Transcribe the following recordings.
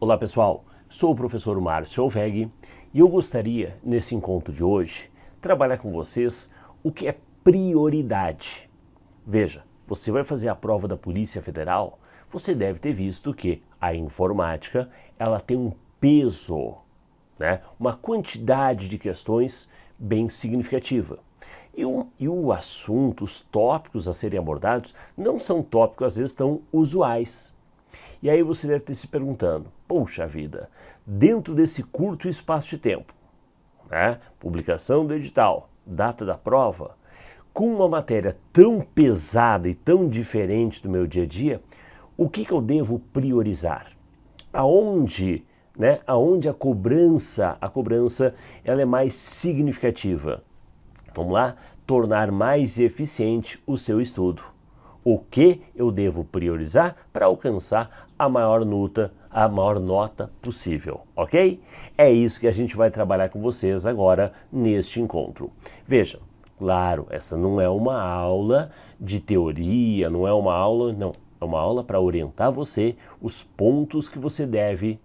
Olá pessoal, sou o professor Márcio Alveg e eu gostaria, nesse encontro de hoje, trabalhar com vocês o que é prioridade. Veja, você vai fazer a prova da Polícia Federal, você deve ter visto que a informática ela tem um peso, né? Uma quantidade de questões bem significativa. E o assunto, os tópicos a serem abordados, não são tópicos às vezes tão usuais. E aí você deve estar se perguntando, poxa vida, dentro desse curto espaço de tempo, né, publicação do edital, data da prova, com uma matéria tão pesada e tão diferente do meu dia a dia, o que eu devo priorizar? Aonde a cobrança ela é mais significativa? Vamos lá? Tornar mais eficiente o seu estudo. O que eu devo priorizar para alcançar a maior nota possível, ok? É isso que a gente vai trabalhar com vocês agora neste encontro. Veja, claro, essa não é uma aula de teoria, não é uma aula, não. É uma aula para orientar você os pontos que você deve,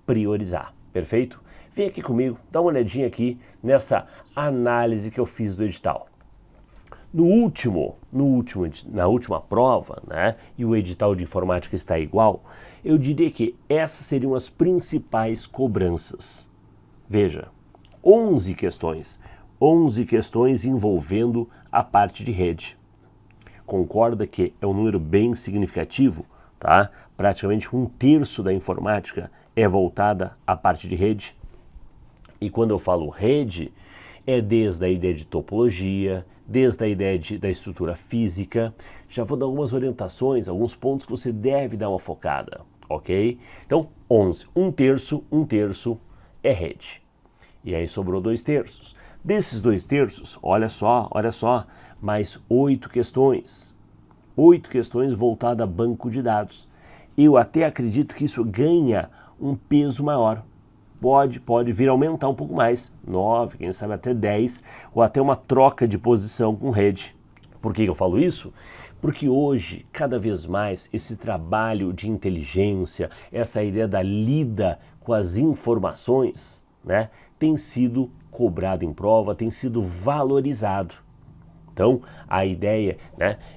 priorizar, perfeito? Vem aqui comigo, dá uma olhadinha aqui nessa análise que eu fiz do edital. Na última prova, e o edital de informática está igual, eu diria que essas seriam as principais cobranças. Veja, 11 questões envolvendo a parte de rede. Concorda que é um número bem significativo, tá? Praticamente 1/3 da informática é voltada à parte de rede. E quando eu falo rede, é desde a ideia de topologia, desde a ideia da estrutura física. Já vou dar algumas orientações, alguns pontos que você deve dar uma focada, ok? Então, 11, 1/3 é rede. E aí sobrou 2/3. Desses 2/3, olha só, mais 8 questões. 8 questões voltadas a banco de dados. Eu até acredito que isso ganha um peso maior. Pode vir a aumentar um pouco mais, 9, quem sabe até 10, ou até uma troca de posição com rede. Por que eu falo isso? Porque hoje, cada vez mais, esse trabalho de inteligência, essa ideia da lida com as informações, tem sido cobrado em prova, tem sido valorizado. Então, a ideia,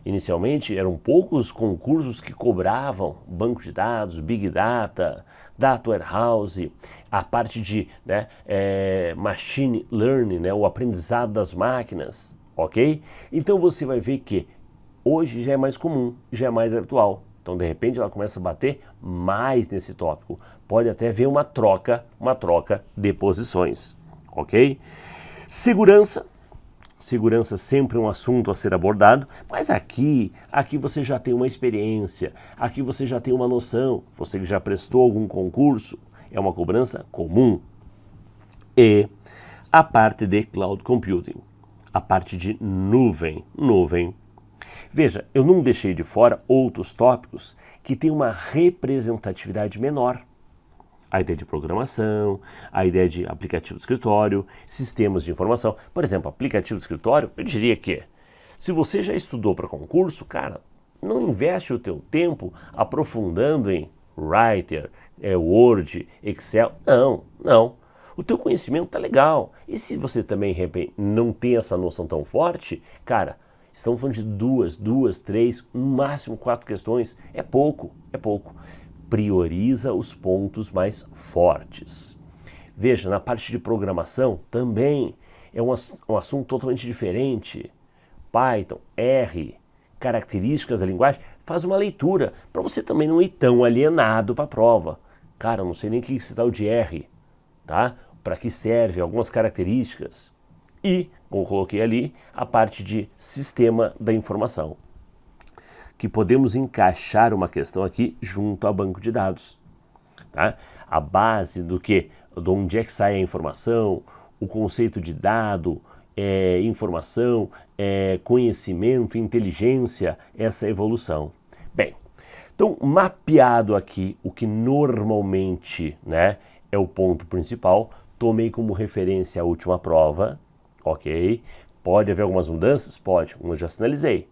inicialmente eram poucos concursos que cobravam banco de dados, Big Data, Data Warehouse, a parte de Machine Learning, o aprendizado das máquinas, ok? Então você vai ver que hoje já é mais comum, já é mais habitual. Então, de repente, ela começa a bater mais nesse tópico. Pode até haver uma troca de posições, ok? Segurança sempre é um assunto a ser abordado, mas aqui você já tem uma experiência, aqui você já tem uma noção, você que já prestou algum concurso, é uma cobrança comum. E a parte de cloud computing, a parte de nuvem. Veja, eu não deixei de fora outros tópicos que têm uma representatividade menor. A ideia de programação, a ideia de aplicativo de escritório, sistemas de informação. Por exemplo, aplicativo de escritório, eu diria que se você já estudou para concurso, cara, não investe o teu tempo aprofundando em Writer, Word, Excel. Não. O teu conhecimento tá legal. E se você também, de repente, não tem essa noção tão forte, cara, estamos falando de duas, 3, no máximo 4 questões. É pouco. Prioriza os pontos mais fortes. Veja, na parte de programação também é um assunto totalmente diferente. Python, R, características da linguagem, faz uma leitura para você também não ir tão alienado para a prova. Cara, eu não sei nem o que esse tal de R, tá? Para que serve, algumas características. E, como eu coloquei ali, a parte de sistema da informação, que podemos encaixar uma questão aqui junto ao banco de dados. Tá? A base de onde é que sai a informação, o conceito de dado, informação, conhecimento, inteligência, essa evolução. Bem, então mapeado aqui o que normalmente é o ponto principal, tomei como referência a última prova, ok? Pode haver algumas mudanças? Pode, eu já sinalizei.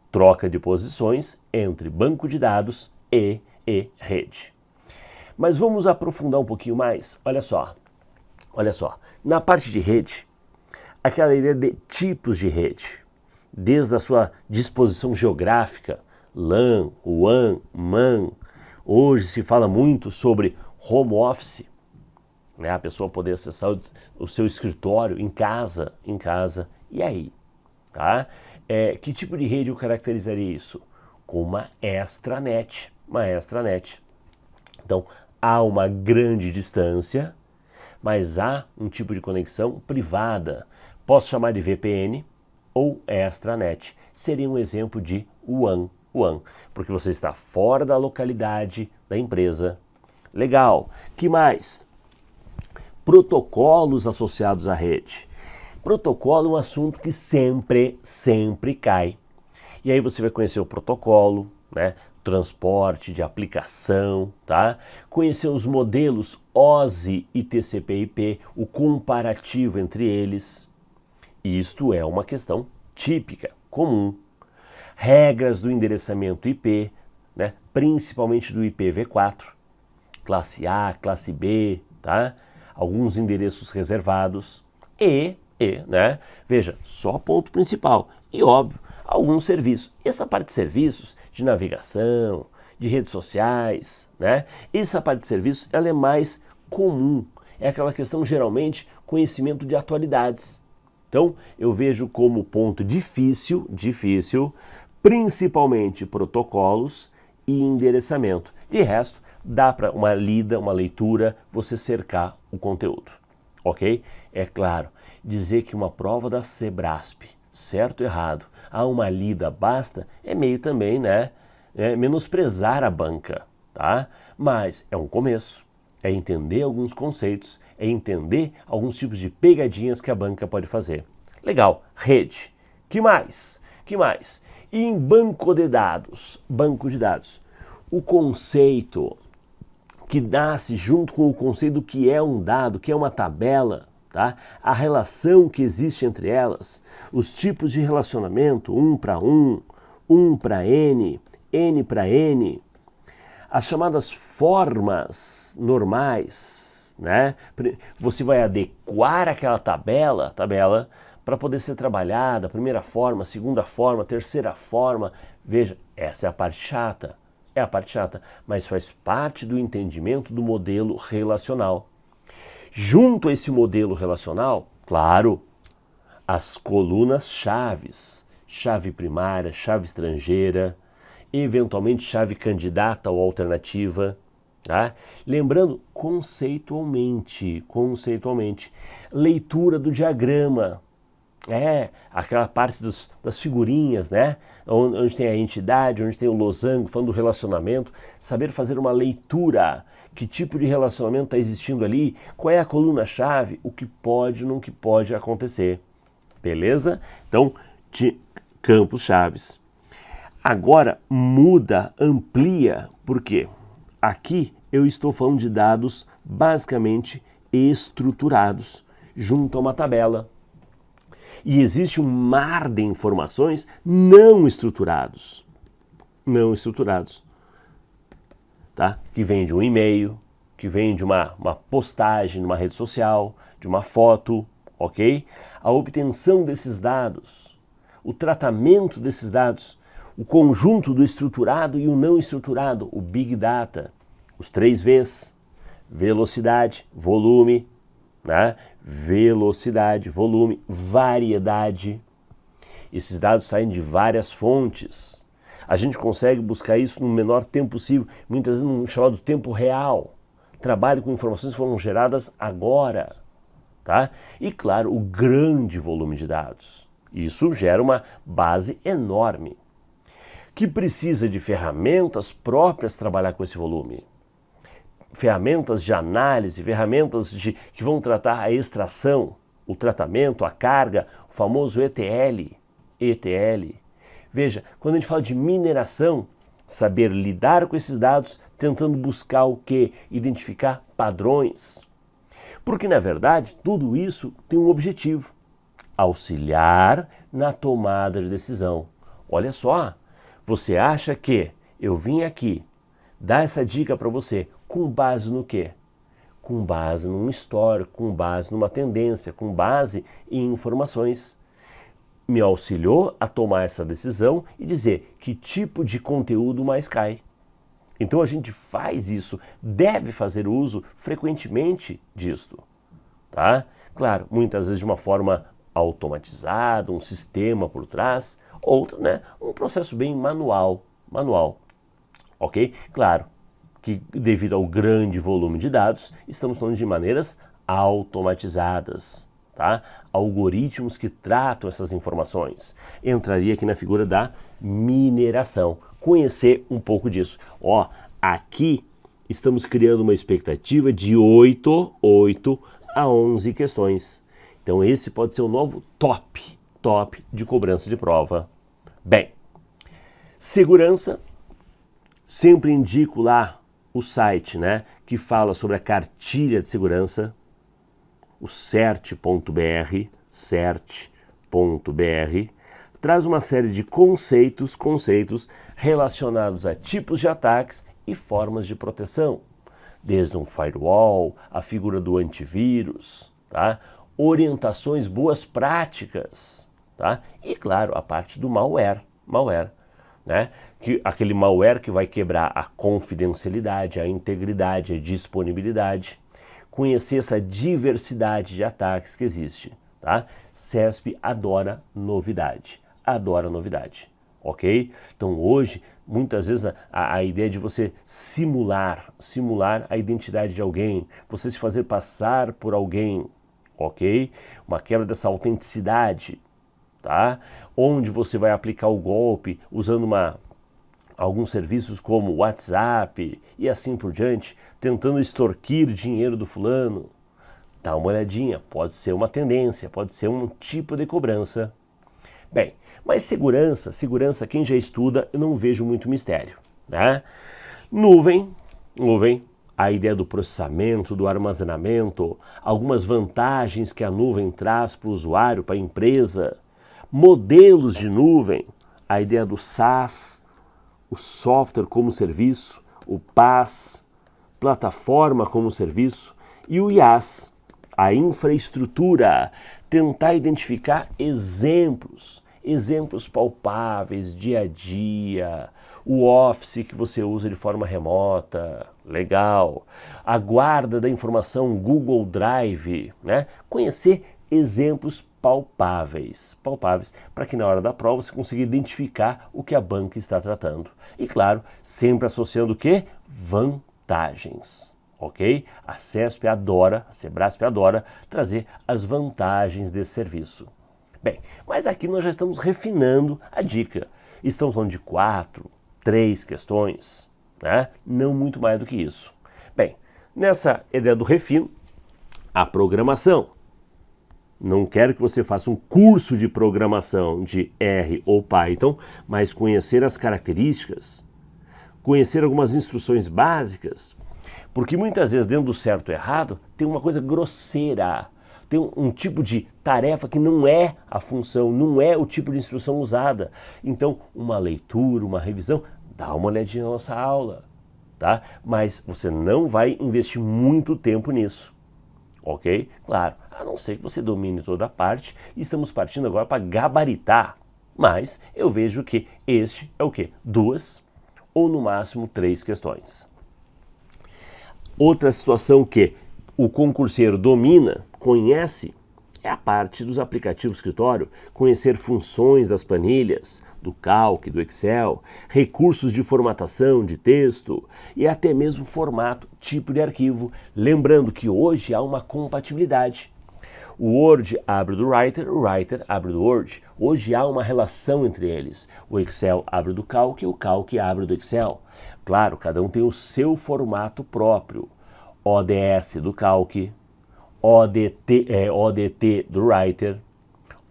Troca de posições entre banco de dados e rede. Mas vamos aprofundar um pouquinho mais. Olha só. Na parte de rede, aquela ideia de tipos de rede, desde a sua disposição geográfica, LAN, WAN, MAN. Hoje se fala muito sobre home office, né? A pessoa poder acessar o seu escritório em casa. E aí? Tá? Que tipo de rede eu caracterizaria isso? Com uma extranet. Então, há uma grande distância, mas há um tipo de conexão privada. Posso chamar de VPN ou extranet. Seria um exemplo de WAN, porque você está fora da localidade da empresa. Legal. Que mais? Protocolos associados à rede. Protocolo é um assunto que sempre cai. E aí você vai conhecer o protocolo, né? Transporte de aplicação, tá? Conhecer os modelos OSI e TCP/IP, o comparativo entre eles. Isto é uma questão típica, comum. Regras do endereçamento IP, né? Principalmente do IPv4, classe A, classe B, tá? Alguns endereços reservados né? Veja, só ponto principal. E óbvio, alguns serviços. Essa parte de serviços, de navegação, de redes sociais, né? Essa parte de serviços, ela é mais comum. É aquela questão, geralmente, conhecimento de atualidades. Então, eu vejo como ponto difícil, principalmente protocolos e endereçamento. De resto, dá para uma lida, uma leitura, você cercar o conteúdo. Ok? É claro, dizer que uma prova da Sebrasp, certo ou errado, há uma lida basta, é meio também, né, menosprezar a banca, tá? Mas é um começo, é entender alguns conceitos, é entender alguns tipos de pegadinhas que a banca pode fazer. Legal, rede. Que mais? E em banco de dados, o conceito que nasce junto com o conceito do que é um dado, que é uma tabela, tá? A relação que existe entre elas, os tipos de relacionamento, 1 para 1, 1 para N, N para N, as chamadas formas normais, né? Você vai adequar aquela tabela para poder ser trabalhada, primeira forma, segunda forma, terceira forma. Veja, essa é a parte chata. Mas faz parte do entendimento do modelo relacional. Junto a esse modelo relacional, claro, as colunas chaves, chave primária, chave estrangeira, eventualmente chave candidata ou alternativa, tá? Lembrando, conceitualmente, leitura do diagrama, aquela parte das figurinhas, né? Onde tem a entidade, onde tem o losango, falando do relacionamento, saber fazer uma leitura, que tipo de relacionamento está existindo ali, qual é a coluna-chave, o que pode e não que pode acontecer, beleza? Então, de campos chaves. Agora muda, amplia, por quê? Aqui eu estou falando de dados basicamente estruturados, junto a uma tabela. E existe um mar de informações não estruturados, tá? Que vem de um e-mail, que vem de uma postagem numa rede social, de uma foto, ok? A obtenção desses dados, o tratamento desses dados, o conjunto do estruturado e o não estruturado, o Big Data, os 3 Vs, velocidade, volume, né? Velocidade, volume, variedade. Esses dados saem de várias fontes. A gente consegue buscar isso no menor tempo possível, muitas vezes no chamado tempo real. Trabalho com informações que foram geradas agora, tá? E claro, o grande volume de dados. Isso gera uma base enorme, que precisa de ferramentas próprias para trabalhar com esse volume. Ferramentas de análise, ferramentas que vão tratar a extração, o tratamento, a carga, o famoso ETL. Veja, quando a gente fala de mineração, saber lidar com esses dados, tentando buscar o quê? Identificar padrões. Porque, na verdade, tudo isso tem um objetivo: auxiliar na tomada de decisão. Olha só, você acha que eu vim aqui dar essa dica para você, Com base no quê? Com base num histórico, com base numa tendência, com base em informações. Me auxiliou a tomar essa decisão e dizer que tipo de conteúdo mais cai. Então a gente faz isso, deve fazer uso frequentemente disto, tá? Claro, muitas vezes de uma forma automatizada, um sistema por trás, outro, né, um processo bem manual, ok? Claro que devido ao grande volume de dados, estamos falando de maneiras automatizadas, tá? Algoritmos que tratam essas informações. Entraria aqui na figura da mineração. Conhecer um pouco disso. Ó, aqui estamos criando uma expectativa de 8 a 11 questões. Então esse pode ser o novo top de cobrança de prova. Bem, segurança, sempre indico lá o site, né, que fala sobre a cartilha de segurança, o cert.br, traz uma série de conceitos relacionados a tipos de ataques e formas de proteção, desde um firewall, a figura do antivírus, tá? Orientações, boas práticas, tá? E claro, a parte do malware, né? Aquele malware que vai quebrar a confidencialidade, a integridade, a disponibilidade, conhecer essa diversidade de ataques que existe, tá? CESP adora novidade, ok? Então hoje, muitas vezes a ideia de você simular a identidade de alguém, você se fazer passar por alguém, ok? Uma quebra dessa autenticidade, tá? Onde você vai aplicar o golpe usando alguns serviços como WhatsApp e assim por diante, tentando extorquir dinheiro do fulano. Dá uma olhadinha, pode ser uma tendência, pode ser um tipo de cobrança. Bem, mas segurança, quem já estuda, eu não vejo muito mistério, né? Nuvem, a ideia do processamento, do armazenamento, algumas vantagens que a nuvem traz para o usuário, para a empresa, modelos de nuvem, a ideia do SaaS, o software como serviço, o PaaS, plataforma como serviço, e o IaaS, a infraestrutura, tentar identificar exemplos palpáveis, dia a dia, o Office que você usa de forma remota, legal, a guarda da informação, Google Drive, né? Conhecer exemplos palpáveis, para que na hora da prova você consiga identificar o que a banca está tratando. E claro, sempre associando o quê? Vantagens, ok? A CESP adora, a Sebrasp adora trazer as vantagens desse serviço. Bem, mas aqui nós já estamos refinando a dica. Estamos falando de 4, 3 questões, né? Não muito mais do que isso. Bem, nessa ideia do refino, a programação. Não quero que você faça um curso de programação de R ou Python, mas conhecer as características, conhecer algumas instruções básicas, porque muitas vezes dentro do certo e errado tem uma coisa grosseira, tem um tipo de tarefa que não é a função, não é o tipo de instrução usada. Então, uma leitura, uma revisão, dá uma olhadinha na nossa aula, tá? Mas você não vai investir muito tempo nisso, ok? Claro, a não ser que você domine toda a parte, e estamos partindo agora para gabaritar, mas eu vejo que este é o quê? 2 ou no máximo 3 questões. Outra situação que o concurseiro domina, conhece, é a parte dos aplicativos de escritório, conhecer funções das planilhas, do Calc, do Excel, recursos de formatação de texto e até mesmo formato, tipo de arquivo. Lembrando que hoje há uma compatibilidade. O Word abre do Writer, o Writer abre do Word. Hoje há uma relação entre eles. O Excel abre do Calc, o Calc abre do Excel. Claro, cada um tem o seu formato próprio. ODS do Calc, ODT do Writer,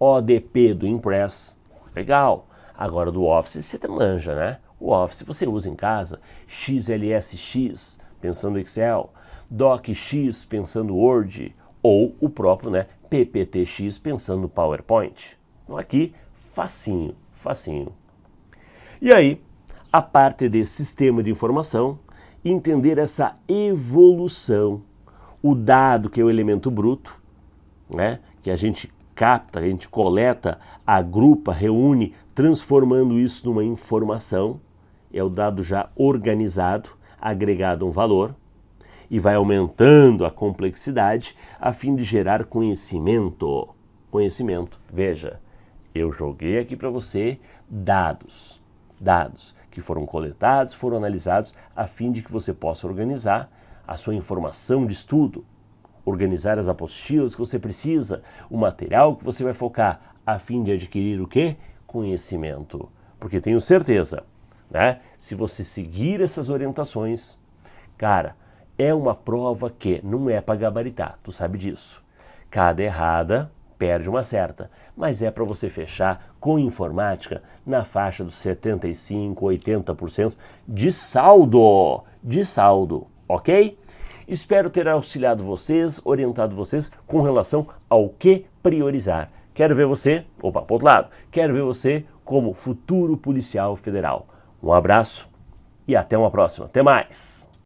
ODP do Impress. Legal. Agora do Office você manja, né? O Office você usa em casa, XLSX pensando Excel, DocX pensando Word, ou o próprio, né, PPTX pensando PowerPoint. Então aqui, facinho. E aí, a parte de sistema de informação, entender essa evolução. O dado, que é o elemento bruto, né, que a gente capta, a gente coleta, agrupa, reúne, transformando isso numa informação, é o dado já organizado, agregado a um valor, e vai aumentando a complexidade a fim de gerar conhecimento. Conhecimento. Veja, eu joguei aqui para você dados que foram coletados, foram analisados a fim de que você possa organizar a sua informação de estudo, organizar as apostilas que você precisa, o material que você vai focar, a fim de adquirir o quê? Conhecimento. Porque tenho certeza, né? Se você seguir essas orientações, cara, é uma prova que não é para gabaritar, tu sabe disso. Cada errada perde uma certa, mas é para você fechar com informática na faixa dos 75%, 80% de saldo, ok? Espero ter auxiliado vocês, orientado vocês com relação ao que priorizar. Quero ver você, opa, para outro lado, quero ver você como futuro policial federal. Um abraço e até uma próxima. Até mais!